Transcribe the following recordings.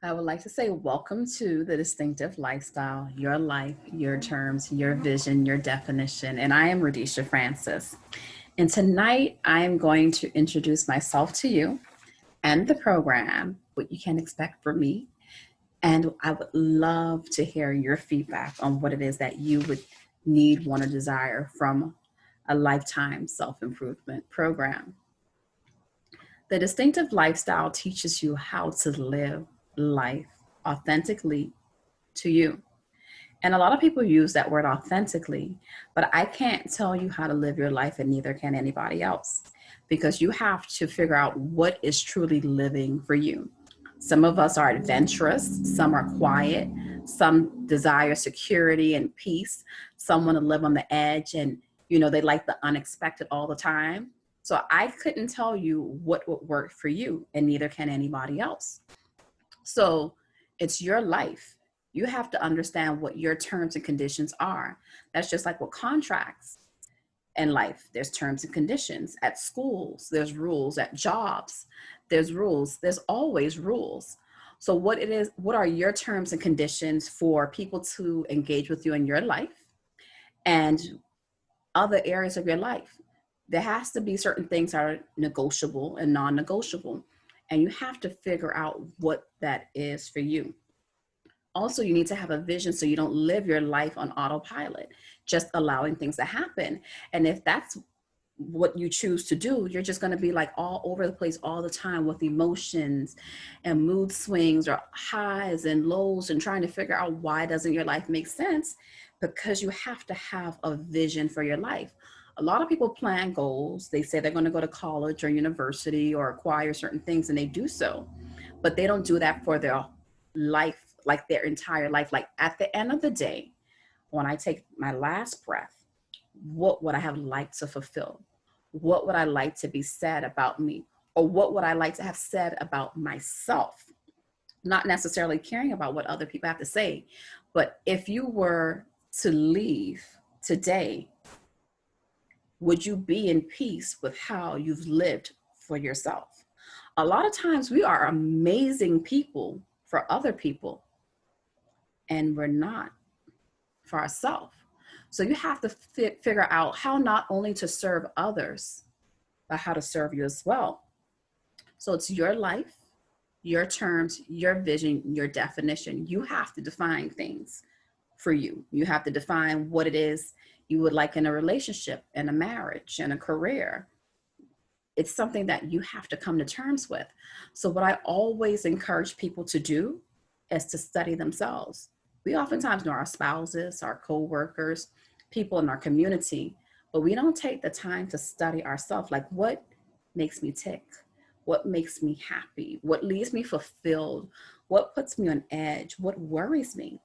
I would like to say welcome to the Distinctive Lifestyle, your life, your terms, your vision, your definition. And I am Raideesha Francis. And tonight I am going to introduce myself to you and the program, what you can expect from me. And I would love to hear your feedback on what it is that you would need, want, or desire from a lifetime self improvement program. The distinctive lifestyle teaches you how to live life authentically to you. And a lot of people use that word authentically, but I can't tell you how to live your life, and neither can anybody else, because you have to figure out what is truly living for you. Some of us are adventurous, some are quiet, some desire security and peace, some want to live on the edge and they like the unexpected all the time. So I couldn't tell you what would work for you, and neither can anybody else. So it's your life. You have to understand what your terms and conditions are. That's just like with contracts in life. There's terms and conditions. At schools, there's rules. At jobs, there's rules. There's always rules. So what are your terms and conditions for people to engage with you in your life and other areas of your life? There has to be certain things that are negotiable and non-negotiable. And you have to figure out what that is for you. Also, you need to have a vision so you don't live your life on autopilot, just allowing things to happen. And if that's what you choose to do, you're just going to be like all over the place all the time with emotions and mood swings or highs and lows and trying to figure out why doesn't your life make sense, because you have to have a vision for your life. A lot of people plan goals. They say they're going to go to college or university or acquire certain things, and they do so, but they don't do that for their life, like their entire life. Like at the end of the day, when I take my last breath, what would I have liked to fulfill? What would I like to be said about me? Or what would I like to have said about myself? Not necessarily caring about what other people have to say, but if you were to leave today, would you be in peace with how you've lived for yourself? A lot of times we are amazing people for other people, and we're not for ourselves. So you have to figure out how not only to serve others, but how to serve you as well. So it's your life, your terms, your vision, your definition. You have to define things for you. You have to define what it is you would like in a relationship, in a marriage, in a career. It's something that you have to come to terms with. So what I always encourage people to do is to study themselves. We oftentimes know our spouses, our co-workers, people in our community, but we don't take the time to study ourselves. Like, what makes me tick? What makes me happy? What leaves me fulfilled? What puts me on edge? What worries me?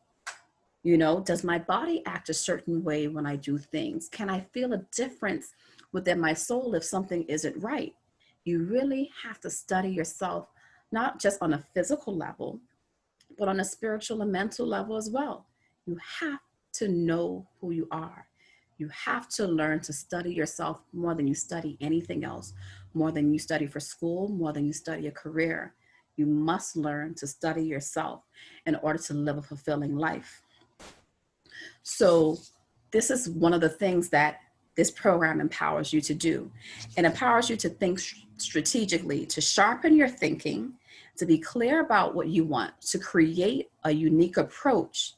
Does my body act a certain way when I do things? Can I feel a difference within my soul if something isn't right? You really have to study yourself, not just on a physical level, but on a spiritual and mental level as well. You have to know who you are. You have to learn to study yourself more than you study anything else, more than you study for school, more than you study a career. You must learn to study yourself in order to live a fulfilling life. So this is one of the things that this program empowers you to do. It empowers you to think strategically, to sharpen your thinking, to be clear about what you want, to create a unique approach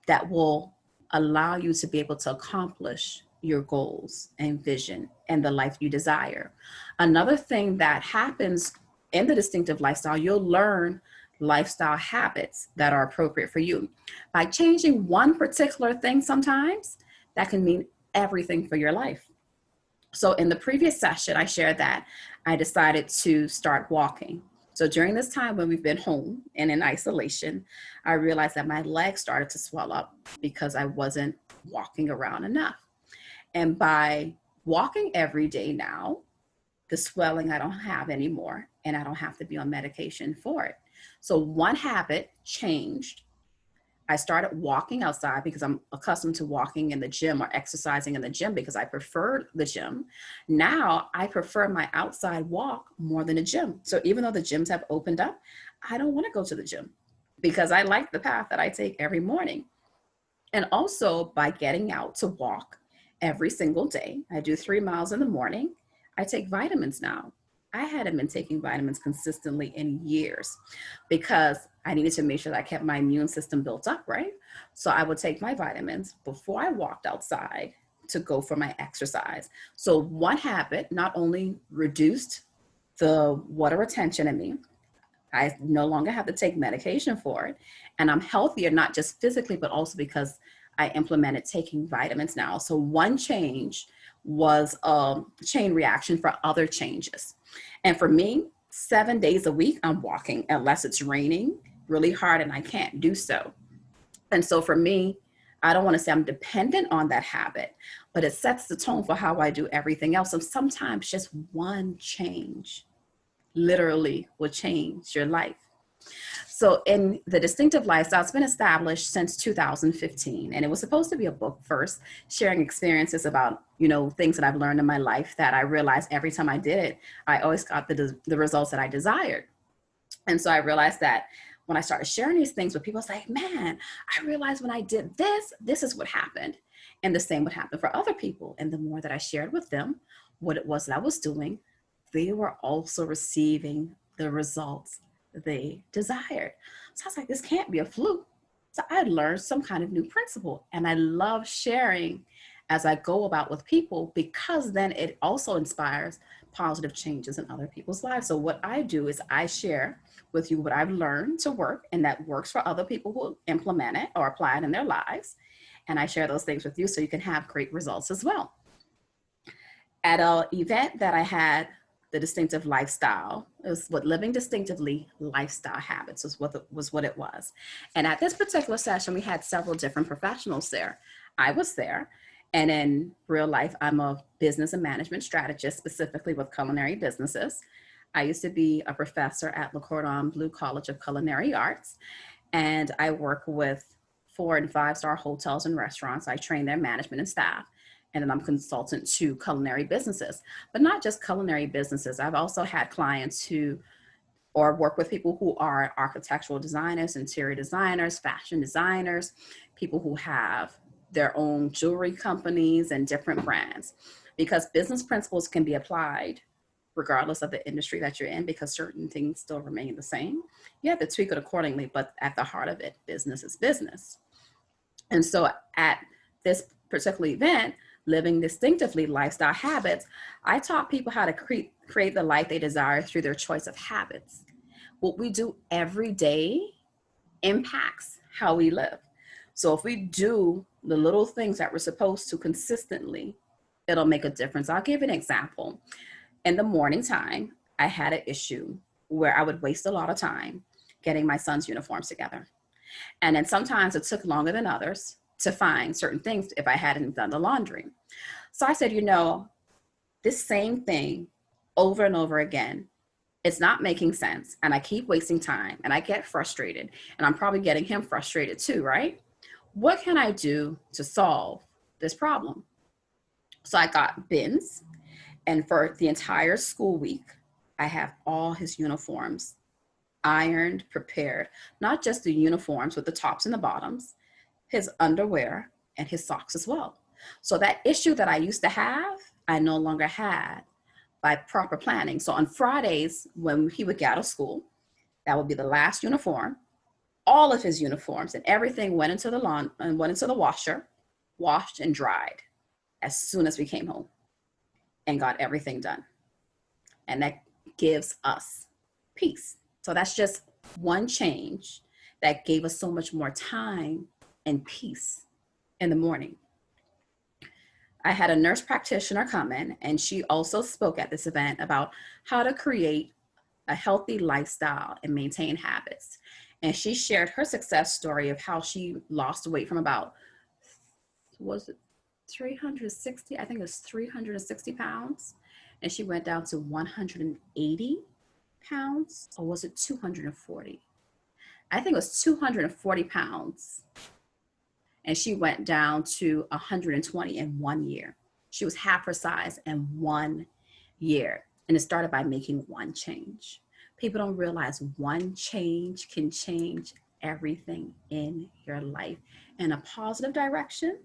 that will allow you to be able to accomplish your goals and vision and the life you desire. Another thing that happens in the distinctive lifestyle, you'll learn lifestyle habits that are appropriate for you. By changing one particular thing sometimes, that can mean everything for your life. So in the previous session, I shared that I decided to start walking. So during this time when we've been home and in isolation, I realized that my legs started to swell up because I wasn't walking around enough. And by walking every day now, the swelling I don't have anymore, and I don't have to be on medication for it. So one habit changed. I started walking outside because I'm accustomed to walking in the gym or exercising in the gym because I preferred the gym. Now I prefer my outside walk more than the gym. So even though the gyms have opened up, I don't want to go to the gym. because I like the path that I take every morning. And also by getting out to walk every single day. I do 3 miles in the morning. I take vitamins now. I hadn't been taking vitamins consistently in years because I needed to make sure that I kept my immune system built up, right? So I would take my vitamins before I walked outside to go for my exercise. So one habit not only reduced the water retention in me, I no longer have to take medication for it. And I'm healthier, not just physically, but also because I implemented taking vitamins now. So one change was a chain reaction for other changes. And for me, 7 days a week, I'm walking unless it's raining really hard and I can't do so. And so for me, I don't want to say I'm dependent on that habit, but it sets the tone for how I do everything else. So sometimes just one change literally will change your life. So in the distinctive lifestyle, it's been established since 2015, and it was supposed to be a book first, sharing experiences about, things that I've learned in my life that I realized every time I did it, I always got the results that I desired. And so I realized that when I started sharing these things with people, it's like, man, I realized when I did this, this is what happened. And the same would happen for other people. And the more that I shared with them what it was that I was doing, they were also receiving the results they desired. So I was like, this can't be a fluke. So I learned some kind of new principle. And I love sharing as I go about with people because then it also inspires positive changes in other people's lives. So what I do is I share with you what I've learned to work and that works for other people who implement it or apply it in their lives. And I share those things with you so you can have great results as well. At an event that I had, the distinctive lifestyle, it was what living distinctively lifestyle habits was what it was. And at this particular session, we had several different professionals there. I was there. And in real life, I'm a business and management strategist, specifically with culinary businesses. I used to be a professor at Le Cordon Bleu College of Culinary Arts, and I work with 4- and 5-star hotels and restaurants. I train their management and staff, and then I'm consultant to culinary businesses, but not just culinary businesses. I've also had clients who, or work with people who are architectural designers, interior designers, fashion designers, people who have their own jewelry companies and different brands, because business principles can be applied regardless of the industry that you're in, because certain things still remain the same. You have to tweak it accordingly, but at the heart of it, business is business. And so at this particular event, living distinctively lifestyle habits, I taught people how to create the life they desire through their choice of habits. What we do every day impacts how we live. So if we do the little things that we're supposed to consistently, it'll make a difference. I'll give an example. In the morning time, I had an issue where I would waste a lot of time getting my son's uniforms together. And then sometimes it took longer than others to find certain things if I hadn't done the laundry. So I said, this same thing over and over again, it's not making sense. And I keep wasting time and I get frustrated, and I'm probably getting him frustrated too, right? What can I do to solve this problem? So I got bins, and for the entire school week, I have all his uniforms ironed, prepared, not just the uniforms with the tops and the bottoms, his underwear and his socks as well. So that issue that I used to have, I no longer had by proper planning. So on Fridays, when he would get out of school, that would be the last uniform. All of his uniforms and everything went into the lawn and went into the washer, washed and dried as soon as we came home and got everything done. And that gives us peace. So that's just one change that gave us so much more time and peace in the morning. I had a nurse practitioner come in, and she also spoke at this event about how to create a healthy lifestyle and maintain habits. And she shared her success story of how she lost weight from about, was it 360? I think it was 360 pounds. And she went down to 180 pounds, or was it 240? I think it was 240 pounds. And she went down to 120 in 1 year. She was half her size in 1 year. And it started by making one change. People don't realize one change can change everything in your life in a positive direction,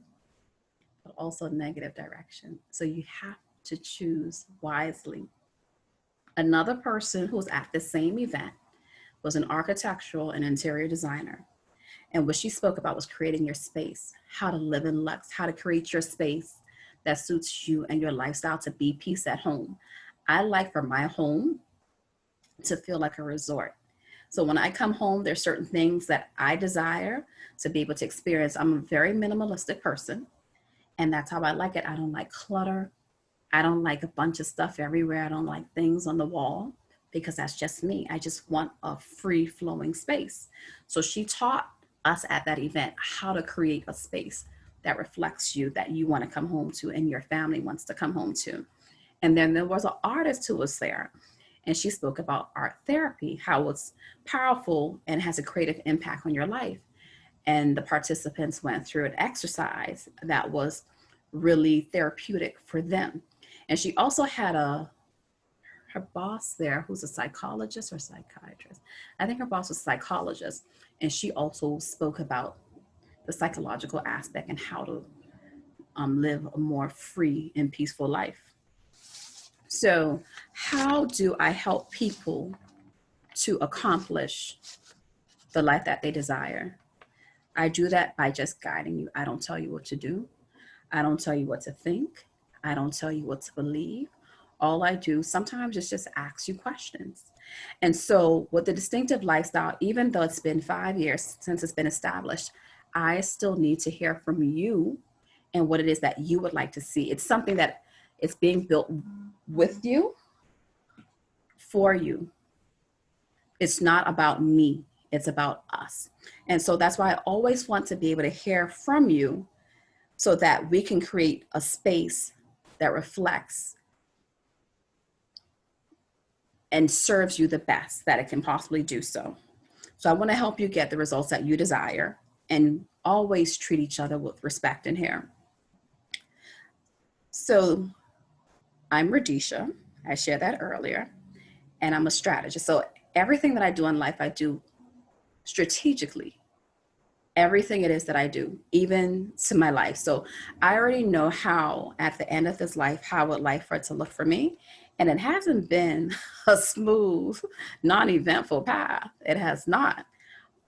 but also negative direction. So you have to choose wisely. Another person who was at the same event was an architectural and interior designer. And what she spoke about was creating your space, how to live in lux, how to create your space that suits you and your lifestyle to be peace at home. I like for my home to feel like a resort. So when I come home, there's certain things that I desire to be able to experience. I'm a very minimalistic person, and that's how I like it. I don't like clutter. I don't like a bunch of stuff everywhere. I don't like things on the wall because that's just me. I just want a free flowing space. So she taught us at that event how to create a space that reflects you, that you want to come home to and your family wants to come home to. And then there was an artist who was there, and she spoke about art therapy, how it's powerful and has a creative impact on your life. And the participants went through an exercise that was really therapeutic for them. And she also had her boss there who's a psychologist or psychiatrist. I think her boss was a psychologist. And she also spoke about the psychological aspect and how to live a more free and peaceful life. So, how do I help people to accomplish the life that they desire? I do that by just guiding you. I don't tell you what to do. I don't tell you what to think. I don't tell you what to believe. All I do sometimes is just ask you questions. And so, with the distinctive lifestyle, even though it's been 5 years since it's been established, I still need to hear from you and what it is that you would like to see. It's something that is being built with you, for you. It's not about me, it's about us. And so that's why I always want to be able to hear from you so that we can create a space that reflects and serves you the best that it can possibly do so. So I want to help you get the results that you desire and always treat each other with respect in here. So I'm Raideesha. I shared that earlier, and I'm a strategist. So everything that I do in life, I do strategically. Everything it is that I do, even to my life. So I already know how, at the end of this life, how I would like for it to look for me. And it hasn't been a smooth, non-eventful path. It has not,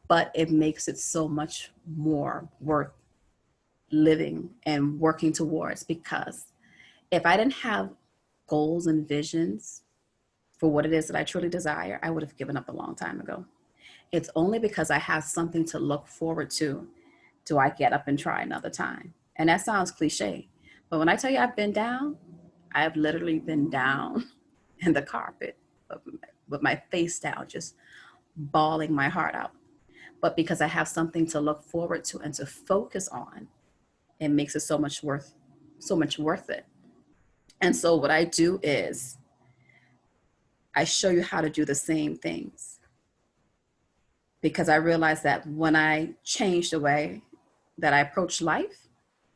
but it makes it so much more worth living and working towards, because if I didn't have goals and visions for what it is that I truly desire, I would have given up a long time ago. It's only because I have something to look forward to do I get up and try another time. And that sounds cliche, but when I tell you I've been down, I've literally been down in the carpet with my face down, just bawling my heart out. But because I have something to look forward to and to focus on, it makes it so much worth it. And so what I do is I show you how to do the same things, because I realized that when I changed the way that I approach life,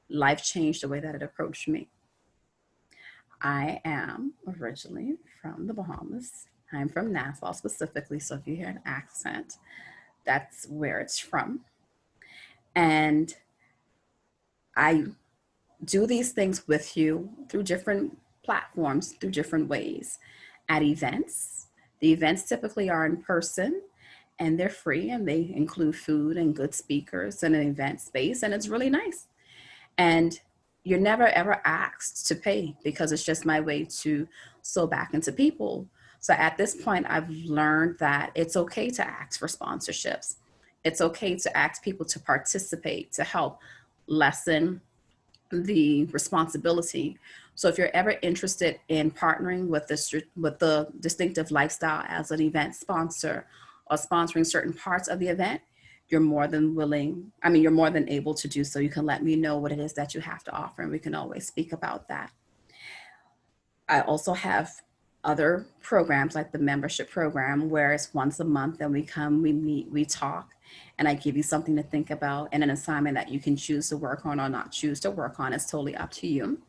life changed the way that it approached me. I am originally from the Bahamas. I'm from Nassau specifically, so if you hear an accent, that's where it's from. And I do these things with you through different platforms, through different ways. At events, the events typically are in person and they're free, and they include food and good speakers and an event space, and it's really nice. And you're never ever asked to pay, because it's just my way to sow back into people. So at this point, I've learned that it's okay to ask for sponsorships. It's okay to ask people to participate, to help lessen the responsibility. So if you're ever interested in partnering with the distinctive lifestyle as an event sponsor, or sponsoring certain parts of the event, you're more than willing, you're more than able to do so. You can let me know what it is that you have to offer, and we can always speak about that. I also have other programs like the membership program, where it's once a month and we come, we meet, we talk, and I give you something to think about and an assignment that you can choose to work on or not choose to work on. It's totally up to you.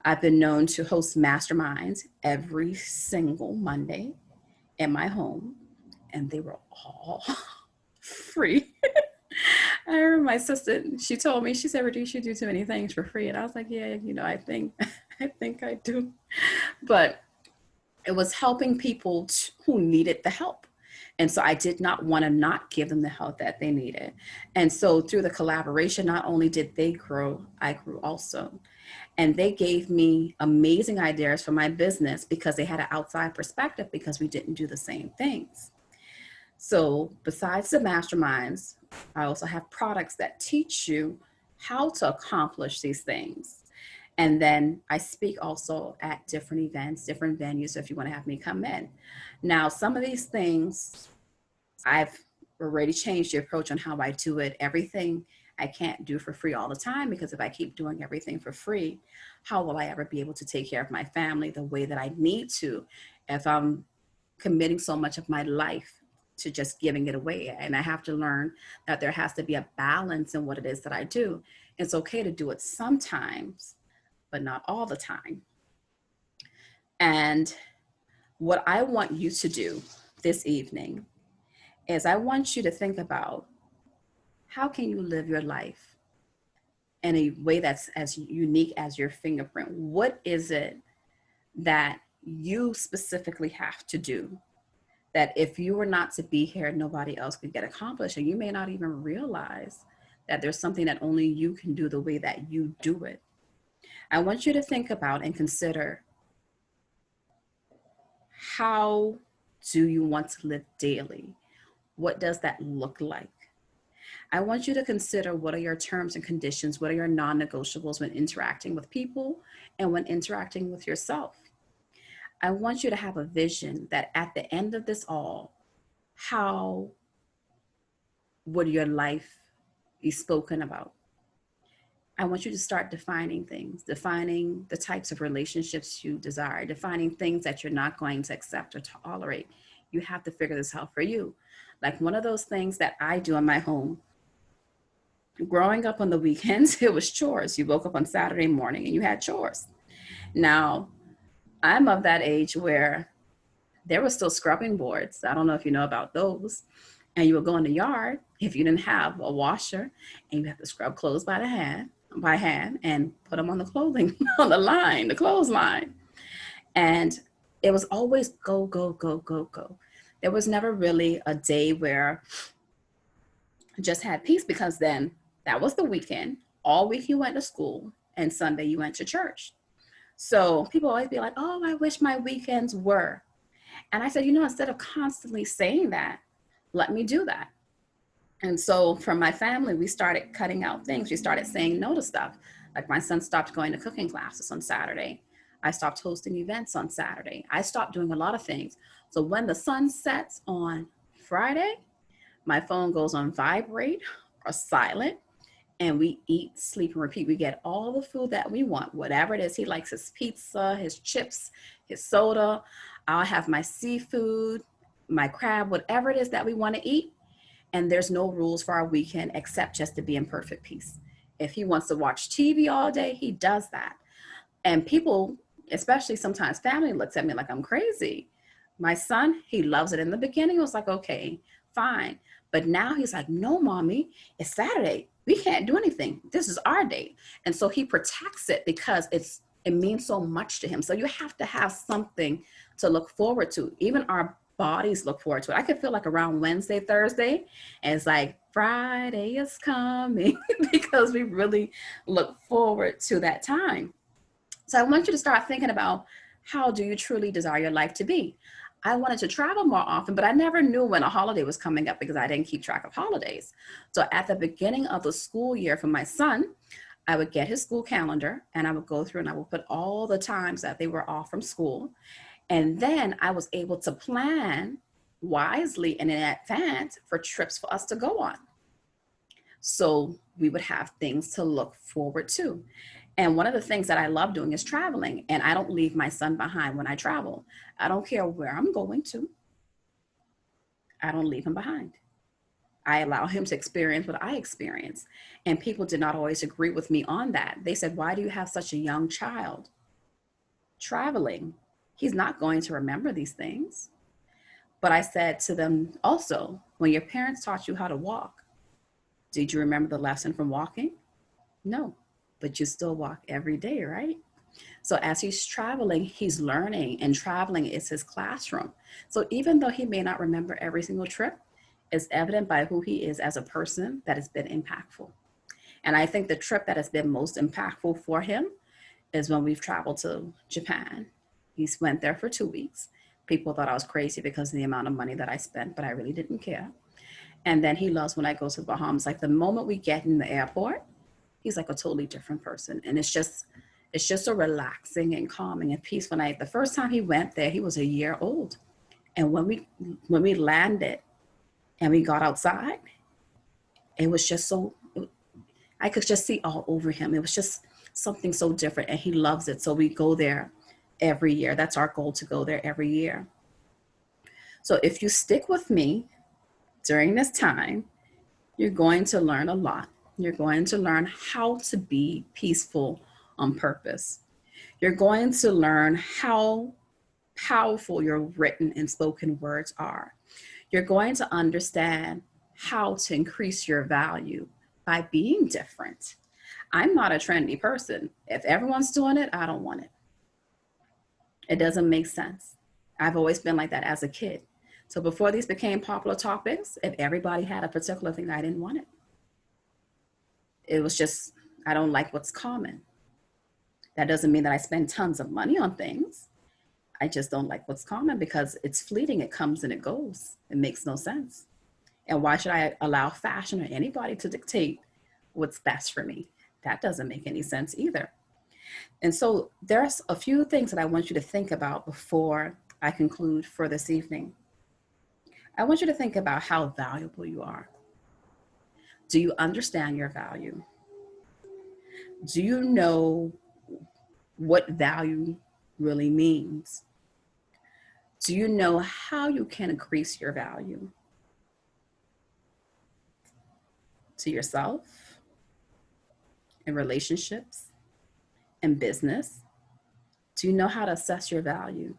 I've been known to host masterminds every single Monday in my home, and they were all free. I remember my sister, she told me, she said, Raideesha, you do too many things for free. And I was like, yeah, I think, I think I do. But it was helping people who needed the help. And so I did not want to not give them the help that they needed. And so through the collaboration, not only did they grow, I grew also. And they gave me amazing ideas for my business because they had an outside perspective because we didn't do the same things. So besides the masterminds, I also have products that teach you how to accomplish these things. And then I speak also at different events, different venues, so if you want to have me come in. Now, some of these things, I've already changed the approach on how I do it. Everything I can't do for free all the time, because if I keep doing everything for free, how will I ever be able to take care of my family the way that I need to if I'm committing so much of my life to just giving it away? And I have to learn that there has to be a balance in what it is that I do. It's okay to do it sometimes, but not all the time. And what I want you to do this evening is I want you to think about, how can you live your life in a way that's as unique as your fingerprint? What is it that you specifically have to do that if you were not to be here, nobody else could get accomplished? And you may not even realize that there's something that only you can do the way that you do it. I want you to think about and consider, how do you want to live daily? What does that look like? I want you to consider, what are your terms and conditions? What are your non-negotiables when interacting with people and when interacting with yourself? I want you to have a vision that at the end of this all, how would your life be spoken about? I want you to start defining things, defining the types of relationships you desire, defining things that you're not going to accept or tolerate. You have to figure this out for you. Like one of those things that I do in my home, growing up on the weekends, it was chores. You woke up on Saturday morning and you had chores. Now, I'm of that age where there were still scrubbing boards. I don't know if you know about those. And you would go in the yard if you didn't have a washer, and you have to scrub clothes by hand and put them on the clothing on the line, the clothesline. And it was always go, go, go, go, go. There was never really a day where I just had peace, because then that was the weekend. All week you went to school, and Sunday you went to church. So people always be like, oh, I wish my weekends were. And I said, instead of constantly saying that, let me do that. And so from my family, we started cutting out things. We started saying no to stuff. Like my son stopped going to cooking classes on Saturday. I stopped hosting events on Saturday. I stopped doing a lot of things. So when the sun sets on Friday, my phone goes on vibrate or silent, and we eat, sleep, and repeat. We get all the food that we want, whatever it is. He likes his pizza, his chips, his soda. I'll have my seafood, my crab, whatever it is that we want to eat. And there's no rules for our weekend except just to be in perfect peace. If he wants to watch TV all day, he does that. And people, especially sometimes family, looks at me like I'm crazy. My son, he loves it. In the beginning, it was like, okay, fine. But now he's like, no, mommy, it's Saturday. We can't do anything. This is our day. And so he protects it because it means so much to him. So you have to have something to look forward to. Even our bodies look forward to it. I could feel like around Wednesday, Thursday, and it's like Friday is coming because we really look forward to that time. So I want you to start thinking about, how do you truly desire your life to be? I wanted to travel more often, but I never knew when a holiday was coming up because I didn't keep track of holidays. So at the beginning of the school year for my son, I would get his school calendar and I would go through and I would put all the times that they were off from school. And then I was able to plan wisely and in advance for trips for us to go on. So we would have things to look forward to. And one of the things that I love doing is traveling. And I don't leave my son behind when I travel. I don't care where I'm going to. I don't leave him behind. I allow him to experience what I experience. And people did not always agree with me on that. They said, why do you have such a young child traveling? He's not going to remember these things. But I said to them also, when your parents taught you how to walk, did you remember the lesson from walking? No, but you still walk every day, right? So as he's traveling, he's learning, and traveling is his classroom. So even though he may not remember every single trip, it's evident by who he is as a person that has been impactful. And I think the trip that has been most impactful for him is when we've traveled to Japan. He went there for 2 weeks. People thought I was crazy because of the amount of money that I spent, but I really didn't care. And then he loves when I go to the Bahamas. Like the moment we get in the airport, he's like a totally different person. And it's just so relaxing and calming and peaceful. The first time he went there, he was a year old. And when we landed and we got outside, it was just so, I could just see all over him. It was just something so different, and he loves it. So we go there every year. That's our goal, to go there every year. So if you stick with me during this time, you're going to learn a lot. You're going to learn how to be peaceful on purpose. You're going to learn how powerful your written and spoken words are. You're going to understand how to increase your value by being different. I'm not a trendy person. If everyone's doing it, I don't want it. It doesn't make sense. I've always been like that as a kid. So before these became popular topics, if everybody had a particular thing, I didn't want it. It was just, I don't like what's common. That doesn't mean that I spend tons of money on things. I just don't like what's common because it's fleeting. It comes and it goes. It makes no sense. And why should I allow fashion or anybody to dictate what's best for me? That doesn't make any sense either. And so there's a few things that I want you to think about before I conclude for this evening. I want you to think about how valuable you are. Do you understand your value? Do you know what value really means? Do you know how you can increase your value to yourself, in relationships, in business? Do you know how to assess your value?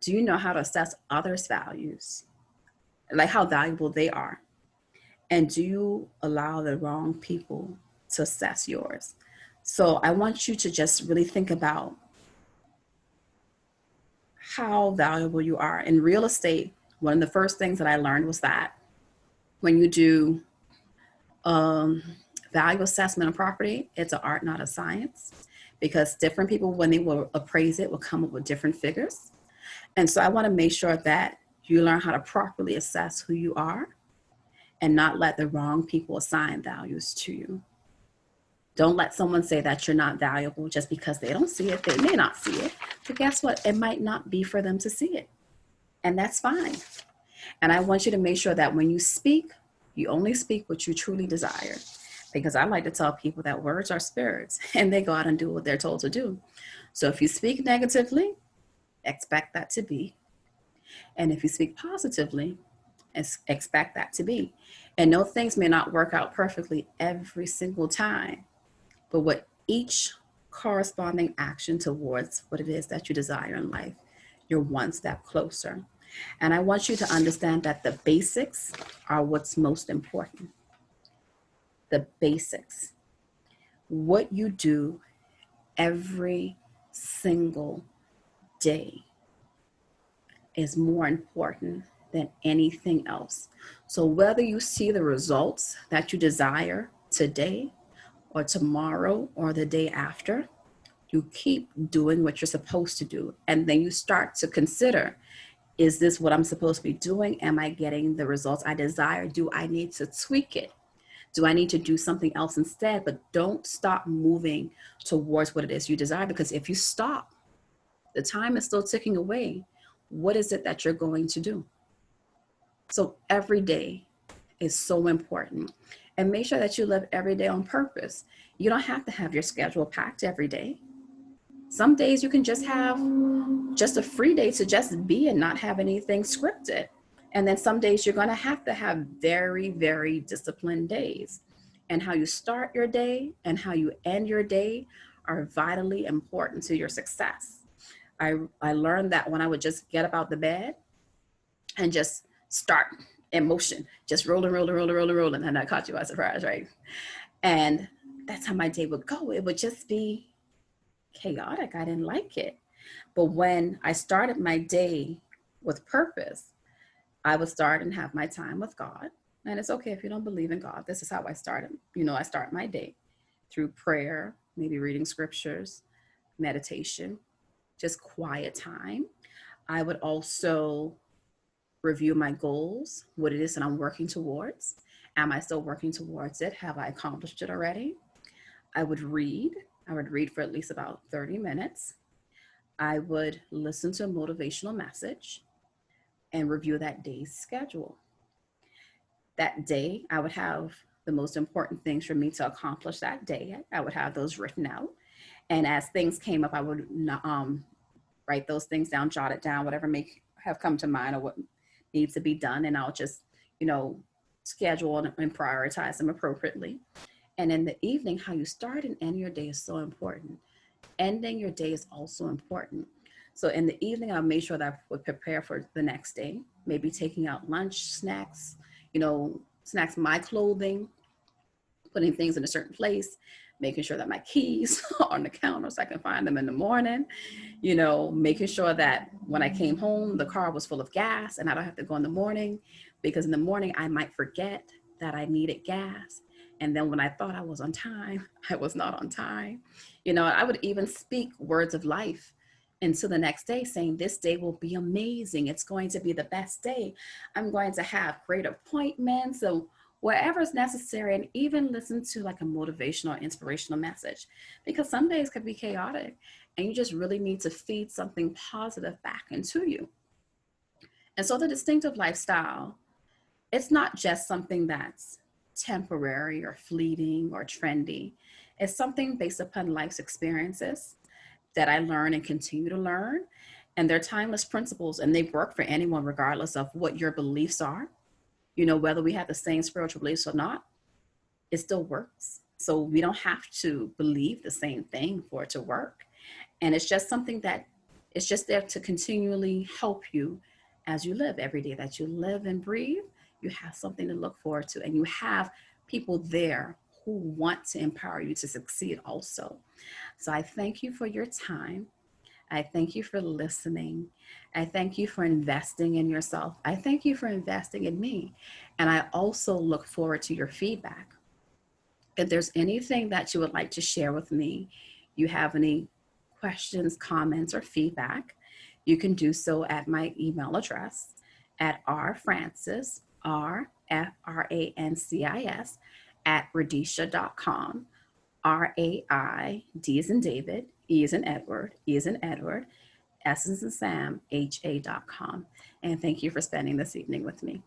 Do you know how to assess others' values, like how valuable they are? And do you allow the wrong people to assess yours? So I want you to just really think about how valuable you are. In real estate, one of the first things that I learned was that when you do value assessment of property, it's an art, not a science, because different people, when they will appraise it, will come up with different figures. And so I want to make sure that you learn how to properly assess who you are and not let the wrong people assign values to you. Don't let someone say that you're not valuable just because they don't see it. They may not see it, but guess what? It might not be for them to see it. And that's fine. And I want you to make sure that when you speak, you only speak what you truly desire. Because I like to tell people that words are spirits and they go out and do what they're told to do. So if you speak negatively, expect that to be. And if you speak positively, expect that to be. And no, things may not work out perfectly every single time, but what each corresponding action towards what it is that you desire in life, you're one step closer. And I want you to understand that the basics are what's most important. The basics. What you do every single day is more important than anything else. So whether you see the results that you desire today or tomorrow or the day after, you keep doing what you're supposed to do. And then you start to consider, is this what I'm supposed to be doing? Am I getting the results I desire? Do I need to tweak it? Do I need to do something else instead? But don't stop moving towards what it is you desire, because if you stop, the time is still ticking away. What is it that you're going to do? So every day is so important. And make sure that you live every day on purpose. You don't have to have your schedule packed every day. Some days you can just have just a free day to just be and not have anything scripted. And then some days you're going to have very, very disciplined days. And how you start your day and how you end your day are vitally important to your success. I learned that when I would just get up out the bed and just start in motion, just rolling, rolling, rolling, rolling, rolling. And I caught you by surprise, right? And that's how my day would go. It would just be chaotic. I didn't like it. But when I started my day with purpose, I would start and have my time with God. And it's okay if you don't believe in God. This is how I started. I start my day through prayer, maybe reading scriptures, meditation, just quiet time. I would also review my goals, what it is that I'm working towards. Am I still working towards it? Have I accomplished it already? I would read. I would read for at least about 30 minutes. I would listen to a motivational message and review that day's schedule. That day, I would have the most important things for me to accomplish that day. I would have those written out. And as things came up, I would write those things down, jot it down, whatever may have come to mind or what needs to be done. And I'll just, you know, schedule and prioritize them appropriately. And in the evening, how you start and end your day is so important. Ending your day is also important. So in the evening, I'll make sure that I would prepare for the next day, maybe taking out lunch, snacks, snacks, my clothing, putting things in a certain place, making sure that my keys are on the counter so I can find them in the morning, making sure that when I came home, the car was full of gas and I don't have to go in the morning, because in the morning I might forget that I needed gas. And then when I thought I was on time, I was not on time. I would even speak words of life into the next day saying, this day will be amazing. It's going to be the best day. I'm going to have great appointments. So whatever's necessary, and even listen to like a motivational, inspirational message, because some days could be chaotic and you just really need to feed something positive back into you. And so the distinctive lifestyle, it's not just something that's temporary or fleeting or trendy. It's something based upon life's experiences that I learn and continue to learn. And they're timeless principles and they work for anyone, regardless of what your beliefs are. Whether we have the same spiritual beliefs or not, it still works. So we don't have to believe the same thing for it to work. And it's just something that it's just there to continually help you as you live. Every day that you live and breathe, you have something to look forward to, and you have people there who want to empower you to succeed also. So I thank you for your time. I thank you for listening. I thank you for investing in yourself. I thank you for investing in me. And I also look forward to your feedback. If there's anything that you would like to share with me, you have any questions, comments, or feedback, you can do so at my email address at rfrancis, R-F-R-A-N-C-I-S, at raideesha.com. R-A-I-D as in David, E as in Edward, E as in Edward, S as in Sam, HA.com. And thank you for spending this evening with me.